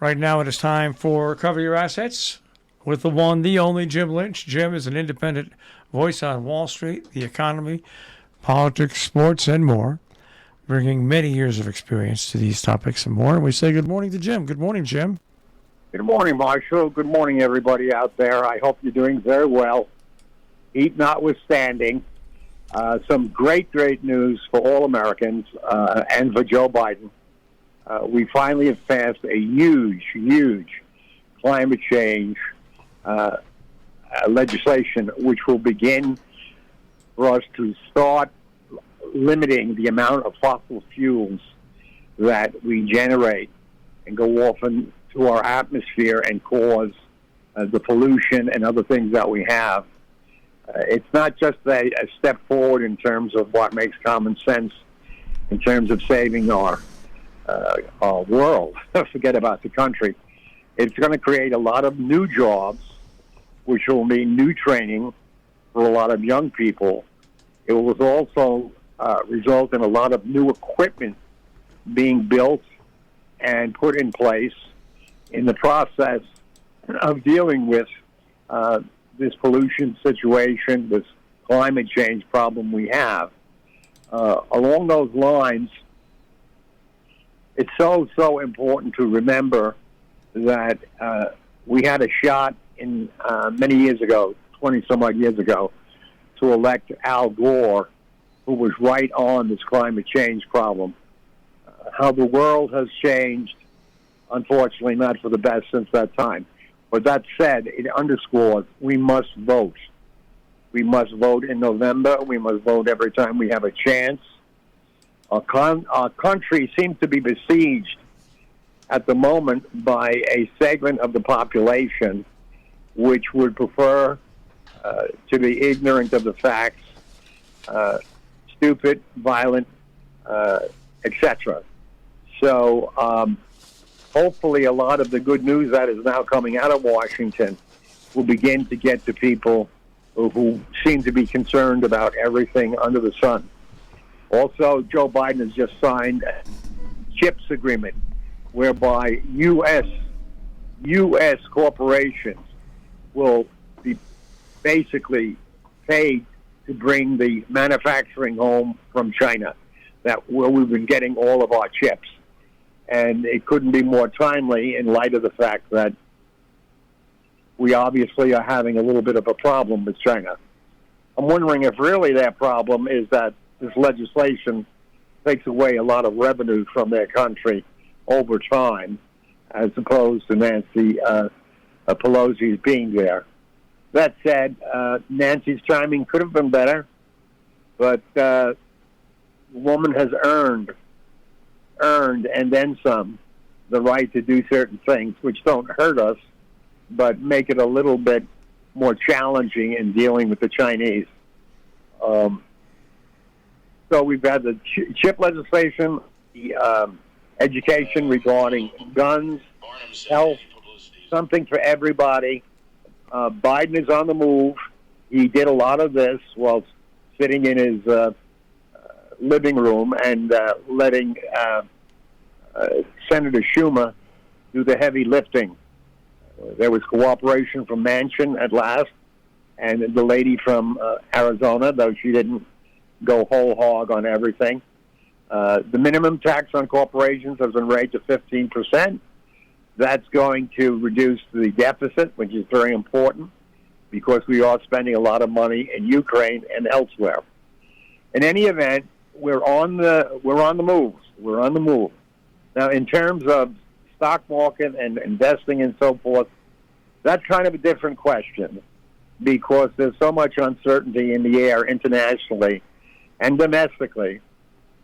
Right now it is time for Cover Your Assets with the one, the only Jim Lynch. Jim is an independent voice on Wall Street, the economy, politics, sports, and more, bringing many years of experience to these topics and more. And we say good morning to Jim. Good morning, Jim. Good morning, Marshall. Good morning, everybody out there. I hope you're doing very well. Heat notwithstanding, some great news for all Americans and for Joe Biden. We finally have passed a huge climate change legislation, which will begin for us to start limiting the amount of fossil fuels that we generate and go off into our atmosphere and cause the pollution and other things that we have. It's not just a step forward in terms of what makes common sense in terms of saving our world. Forget about the country. It's going to create a lot of new jobs, which will mean new training for a lot of young people. It will also result in a lot of new equipment being built and put in place in the process of dealing with this pollution situation, this climate change problem we have. Along those lines, it's so important to remember that we had a shot in many years ago, 20-some-odd years ago, to elect Al Gore, who was right on this climate change problem. How the world has changed, unfortunately, not for the best since that time. But that said, it underscores we must vote. We must vote in November. We must vote every time we have a chance. Our country seems to be besieged at the moment by a segment of the population which would prefer to be ignorant of the facts, stupid, violent, etc. So hopefully a lot of the good news that is now coming out of Washington will begin to get to people who seem to be concerned about everything under the sun. Also, Joe Biden has just signed a CHIPS agreement whereby U.S. corporations will be basically paid to bring the manufacturing home from China, where we've been getting all of our chips. And it couldn't be more timely in light of the fact that we obviously are having a little bit of a problem with China. I'm wondering if really that problem is that this legislation takes away a lot of revenue from their country over time, as opposed to Nancy Pelosi's being there. That said, Nancy's timing could have been better, but the woman has earned and then some the right to do certain things which don't hurt us, but make it a little bit more challenging in dealing with the Chinese. So we've had the chip legislation, the education regarding guns, health, something for everybody. Biden is on the move. He did a lot of this while sitting in his living room and letting Senator Schumer do the heavy lifting. There was cooperation from Manchin at last, and the lady from Arizona, though she didn't go whole hog on everything. The minimum tax on corporations has been raised to 15%. That's going to reduce the deficit, which is very important because we are spending a lot of money in Ukraine and elsewhere. In any event, we're on the move. We're on the move. Now, in terms of stock market and investing and so forth, that's kind of a different question because there's so much uncertainty in the air internationally and domestically,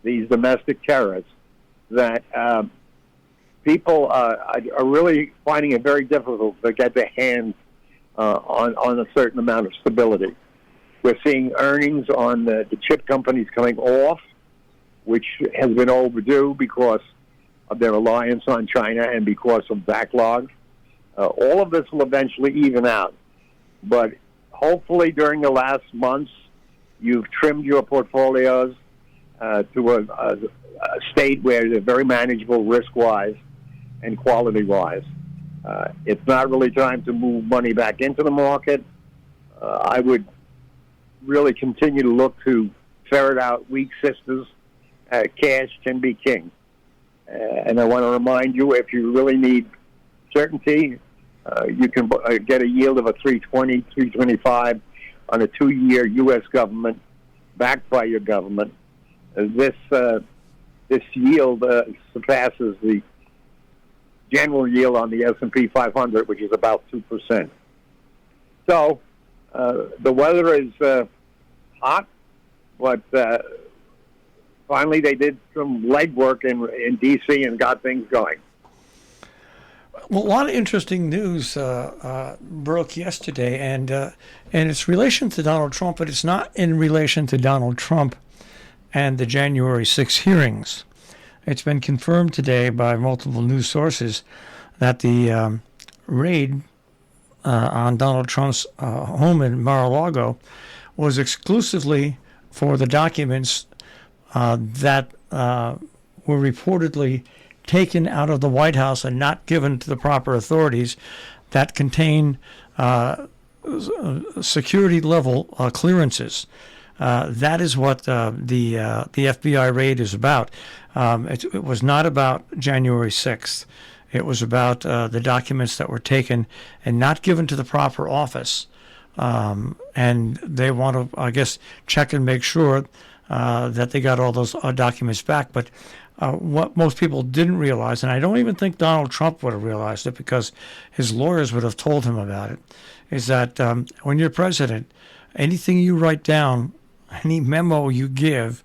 these domestic terrorists, that people are really finding it very difficult to get their hands on a certain amount of stability. We're seeing earnings on the chip companies coming off, which has been overdue because of their reliance on China and because of backlogs. All of this will eventually even out. But hopefully during the last months, you've trimmed your portfolios to a state where they're very manageable risk-wise. and quality rise. It's not really time to move money back into the market. I would really continue to look to ferret out weak sisters. Cash can be king. And I want to remind you, if you really need certainty, you can get a yield of a 320, 325 on a 2-year U.S. government backed by your government. This yield surpasses the general yield on the S&P 500, which is about 2%. So the weather is hot, but finally they did some legwork in D.C. and got things going. Well, a lot of interesting news broke yesterday, and it's relation to Donald Trump, but it's not in relation to Donald Trump and the January 6 hearings. It's been confirmed today by multiple news sources that the raid on Donald Trump's home in Mar-a-Lago was exclusively for the documents that were reportedly taken out of the White House and not given to the proper authorities that contain security level clearances. That is what the FBI raid is about. It was not about January 6th. It was about the documents that were taken and not given to the proper office. And they want to, I guess, check and make sure that they got all those documents back. But what most people didn't realize, and I don't even think Donald Trump would have realized it because his lawyers would have told him about it, is that when you're president, anything you write down, any memo you give,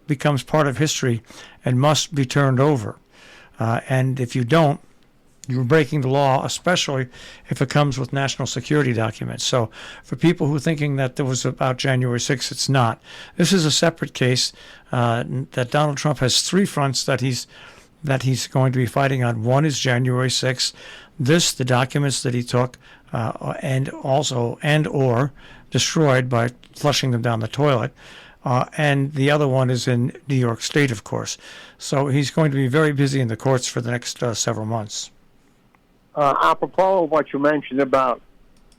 becomes part of history and must be turned over. And if you don't, you're breaking the law, especially if it comes with national security documents. So for people who are thinking that there was about January 6th, it's not. This is a separate case that Donald Trump has 3 fronts that he's going to be fighting on. One is January 6th. The documents that he took and or destroyed by flushing them down the toilet. And the other one is in New York State, of course. So he's going to be very busy in the courts for the next several months. Apropos of what you mentioned about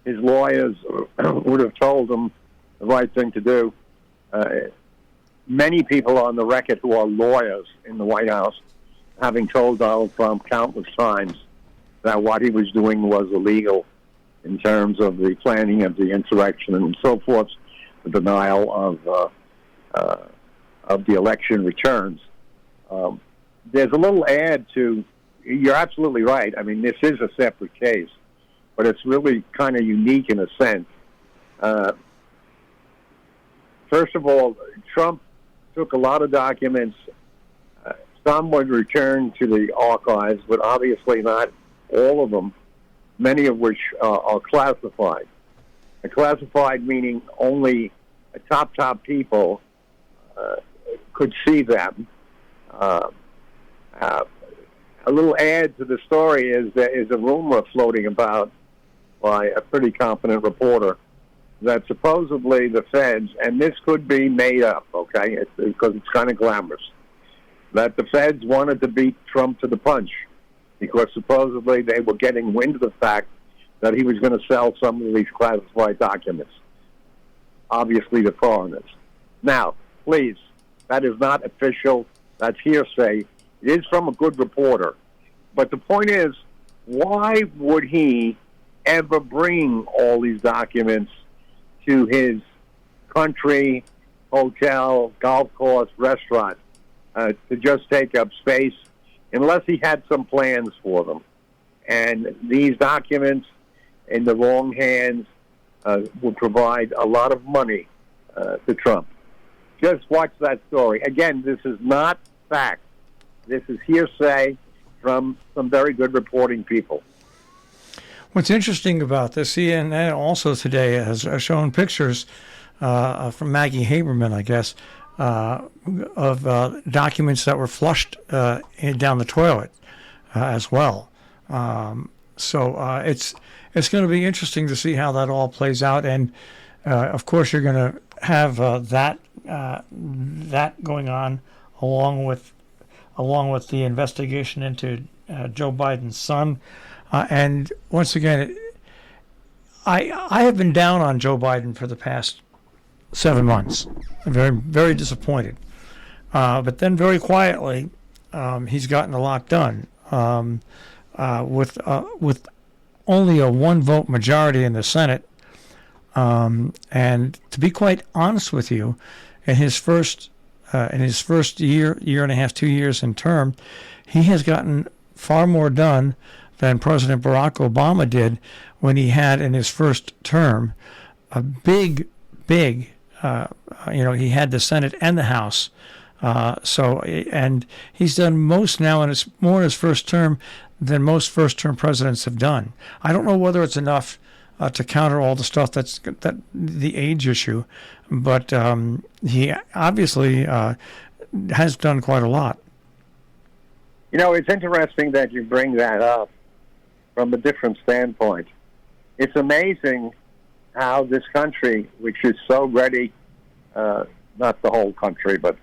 his lawyers would have told him the right thing to do, many people on the record who are lawyers in the White House having told Donald Trump countless times that what he was doing was illegal in terms of the planning of the insurrection and so forth, the denial of the election returns. There's a little add to, you're absolutely right. I mean, this is a separate case, but it's really kind of unique in a sense. First of all, Trump took a lot of documents. Some would return to the archives, but obviously not all of them, many of which are classified. Classified meaning only top people could see them. A little add to the story is there is a rumor floating about by a pretty competent reporter that supposedly the feds, and this could be made up, okay, because it's kind of glamorous, that the feds wanted to beat Trump to the punch because supposedly they were getting wind of the fact that he was going to sell some of these classified documents, obviously to foreigners. Now, please, that is not official. That's hearsay. It is from a good reporter. But the point is, why would he ever bring all these documents to his country, hotel, golf course, restaurant, to just take up space, unless he had some plans for them? And these documents in the wrong hands would provide a lot of money to Trump. Just watch that story. Again, this is not fact. This is hearsay from some very good reporting people. What's interesting about this, CNN also today has shown pictures from Maggie Haberman, I guess, of documents that were flushed down the toilet as well. So it's going to be interesting to see how that all plays out. And, of course, you're going to have that going on along with along with the investigation into Joe Biden's son. And once again, I have been down on Joe Biden for the past 7 months. I'm very, very disappointed. But then very quietly, he's gotten a lot done. With only a 1-vote majority in the Senate. And to be quite honest with you, in his first year and a half, 2 years in term, he has gotten far more done than President Barack Obama did when he had in his first term a big, he had the Senate and the House. And he's done most now, and it's more in his first term than most first-term presidents have done. I don't know whether it's enough to counter all the stuff that the age issue, but he obviously has done quite a lot. It's interesting that you bring that up from a different standpoint. It's amazing how this country, which is so ready, not the whole country, but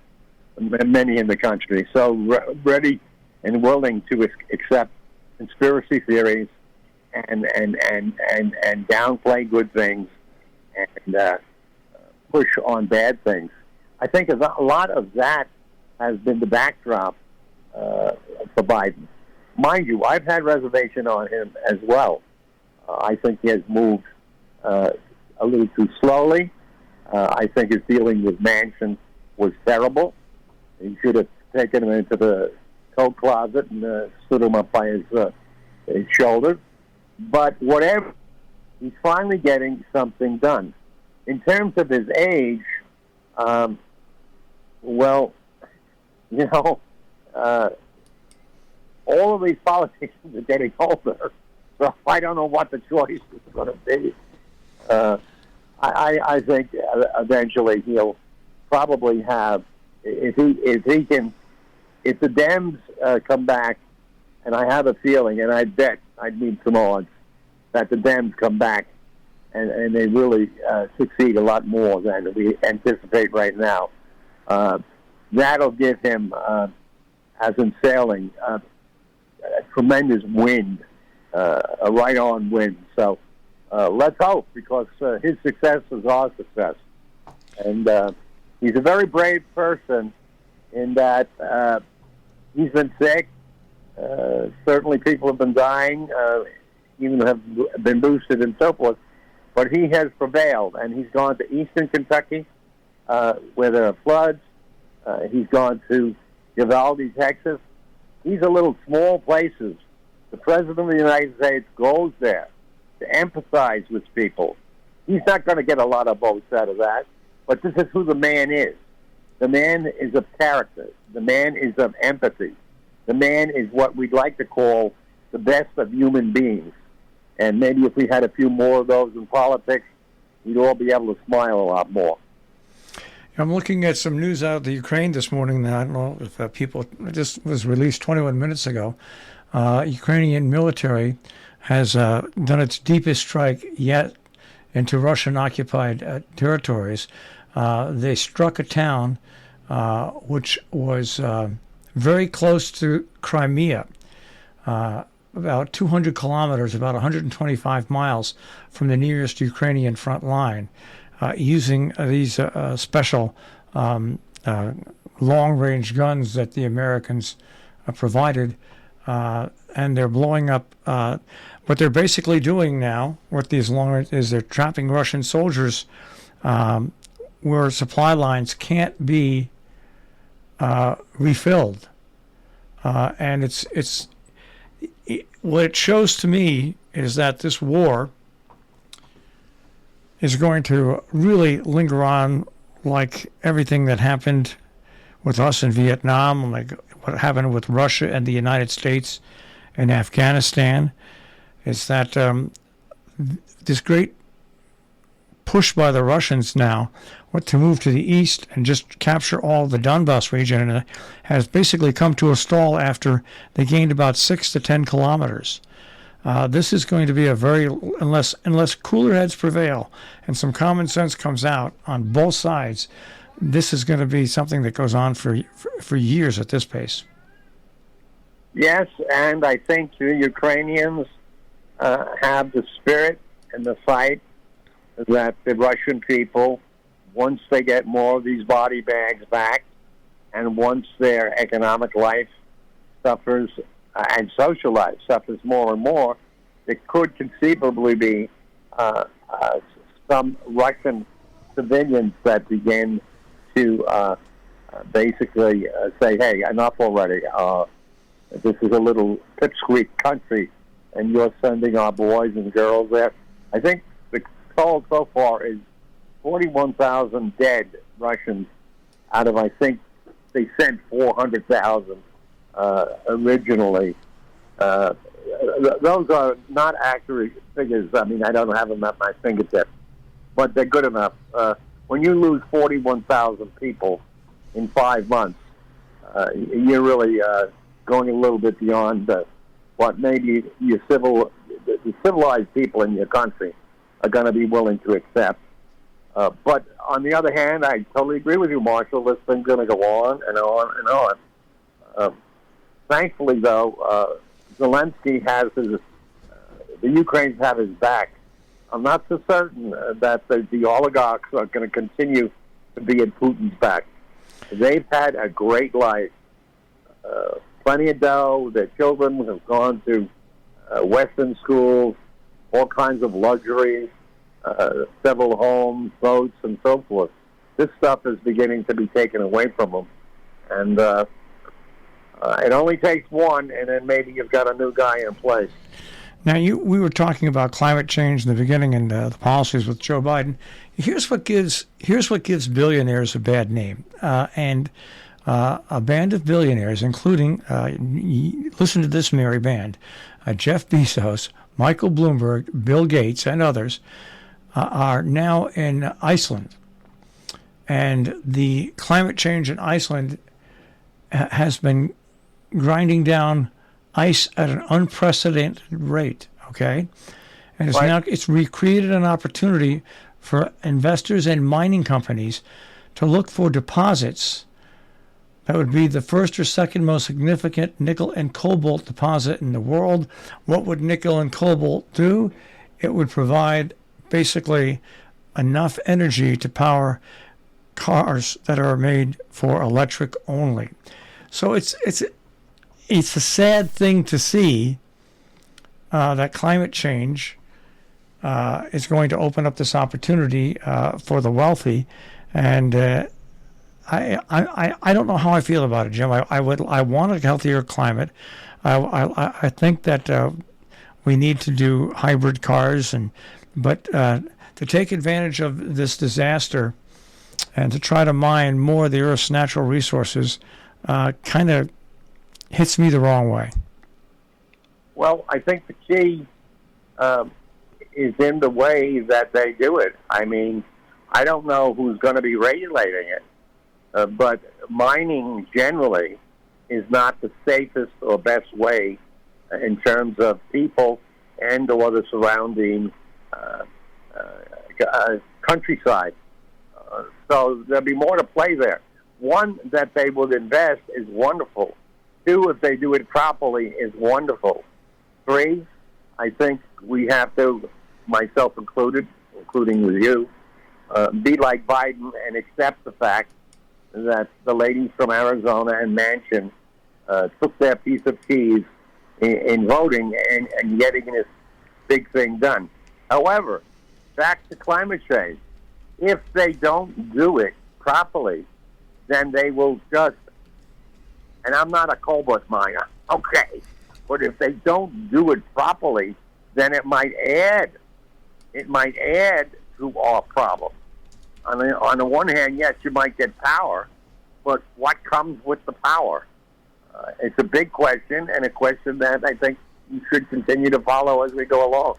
many in the country, so ready and willing to accept conspiracy theories and downplay good things and push on bad things. I think a lot of that has been the backdrop for Biden. Mind you, I've had reservation on him as well. I think he has moved a little too slowly. I think his dealing with Manchin was terrible. He should have taken him into the coat closet and stood him up by his shoulders. But whatever, he's finally getting something done. In terms of his age, all of these politicians are getting older, so I don't know what the choice is going to be. I think eventually he'll probably have, if the Dems come back, and I have a feeling, and I bet I'd need some odds that the Dems come back and they really succeed a lot more than we anticipate right now. That'll give him, as in sailing, a tremendous wind, a right-on wind. So let's hope, because his success is our success. And he's a very brave person in that he's been sick. Certainly people have been dying, even have been boosted and so forth. But he has prevailed, and he's gone to eastern Kentucky, where there are floods. He's gone to Uvalde, Texas. These are little small places. The President of the United States goes there to empathize with people. He's not going to get a lot of votes out of that, but this is who the man is. The man is of character. The man is of empathy. The man is what we'd like to call the best of human beings. And maybe if we had a few more of those in politics, we'd all be able to smile a lot more. I'm looking at some news out of the Ukraine this morning that I don't know if this was released 21 minutes ago. Ukrainian military has done its deepest strike yet into Russian-occupied territories. They struck a town which was very close to Crimea, about 200 kilometers, about 125 miles from the nearest Ukrainian front line, using these special long-range guns that the Americans provided, and they're blowing up. What they're basically doing now, what these long-range is, they're trapping Russian soldiers where supply lines can't be refilled, and what it shows to me is that this war is going to really linger on, like everything that happened with us in Vietnam, like what happened with Russia and the United States and Afghanistan. Is that this great push by the Russians now to move to the east and just capture all the Donbass region, and has basically come to a stall after they gained about 6 to 10 kilometers. This is going to be a very, unless cooler heads prevail and some common sense comes out on both sides, this is going to be something that goes on for years at this pace. Yes, and I think the Ukrainians have the spirit and the fight that the Russian people, once they get more of these body bags back, and once their economic life suffers and social life suffers more and more, there could conceivably be some Russian civilians that begin to basically say, hey, enough already. This is a little pipsqueak country, and you're sending our boys and girls there. I think the toll so far is 41,000 dead Russians out of, I think, they sent 400,000 originally. Those are not accurate figures. I mean, I don't have them at my fingertips, but they're good enough. When you lose 41,000 people in 5 months, you're really going a little bit beyond what maybe the civilized people in your country are going to be willing to accept. But on the other hand, I totally agree with you, Marshall. This thing's going to go on and on and on. Thankfully, though, Zelensky has the Ukrainians have his back. I'm not so certain that the oligarchs are going to continue to be at Putin's back. They've had a great life, plenty of dough. Their children have gone to Western schools, all kinds of luxuries, several homes, boats, and so forth. This stuff is beginning to be taken away from them. And it only takes one, and then maybe you've got a new guy in place. Now, we were talking about climate change in the beginning and the policies with Joe Biden. Here's what gives billionaires a bad name, and a band of billionaires, including listen to this merry band: Jeff Bezos, Michael Bloomberg, Bill Gates, and others are now in Iceland, and the climate change in Iceland has been grinding down ice at an unprecedented rate, okay? And it's recreated an opportunity for investors and mining companies to look for deposits that would be the first or second most significant nickel and cobalt deposit in the world. What would nickel and cobalt do? It would provide basically enough energy to power cars that are made for electric only. So it's a sad thing to see that climate change is going to open up this opportunity for the wealthy, and I don't know how I feel about it, Jim. I want a healthier climate. I think that we need to do hybrid cars, but to take advantage of this disaster and to try to mine more of the Earth's natural resources kind of hits me the wrong way. Well, I think the key is in the way that they do it. I mean, I don't know who's going to be regulating it, but mining generally is not the safest or best way in terms of people and or the surrounding countryside. So there'll be more to play there. One, that they would invest is wonderful. Two, if they do it properly, is wonderful. Three, I think we have to, myself included, including with you, be like Biden and accept the fact that the ladies from Arizona and Manchin took their piece of cheese in voting and getting this big thing done. However, back to climate change. If they don't do it properly, then they will just, and I'm not a cobalt miner, okay, but if they don't do it properly, then it might add to our problem. On the one hand, yes, you might get power, but what comes with the power? It's a big question, and a question that I think you should continue to follow as we go along.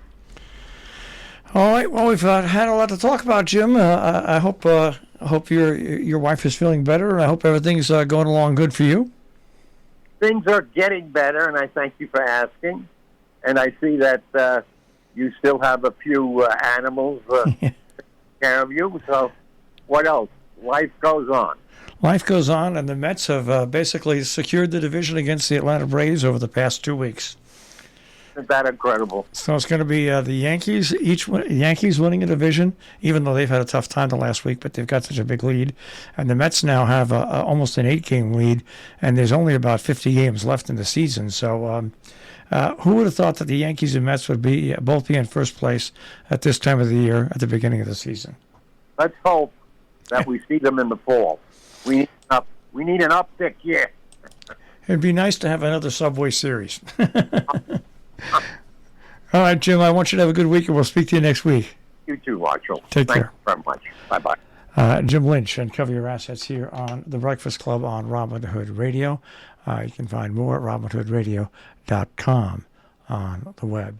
All right. Well, we've had a lot to talk about, Jim. I hope your wife is feeling better, and I hope everything's going along good for you. Things are getting better, and I thank you for asking. And I see that you still have a few animals taking care of you. So, what else? life goes on. Life goes on, and the Mets have basically secured the division against the Atlanta Braves over the past 2 weeks. Isn't that incredible? So it's going to be the Yankees, Yankees winning a division, even though they've had a tough time the last week, but they've got such a big lead. And the Mets now have almost an 8-game lead, and there's only about 50 games left in the season. So who would have thought that the Yankees and Mets would both be in first place at this time of the year at the beginning of the season? Let's hope that we see them in the fall. We need an uptick here. It'd be nice to have another Subway Series. All right, Jim, I want you to have a good week, and we'll speak to you next week. You too, Marshall. Take care. Thank you very much. Bye-bye. Jim Lynch, and Cover Your Assets here on The Breakfast Club on Robin Hood Radio. You can find more at robinhoodradio.com on the web.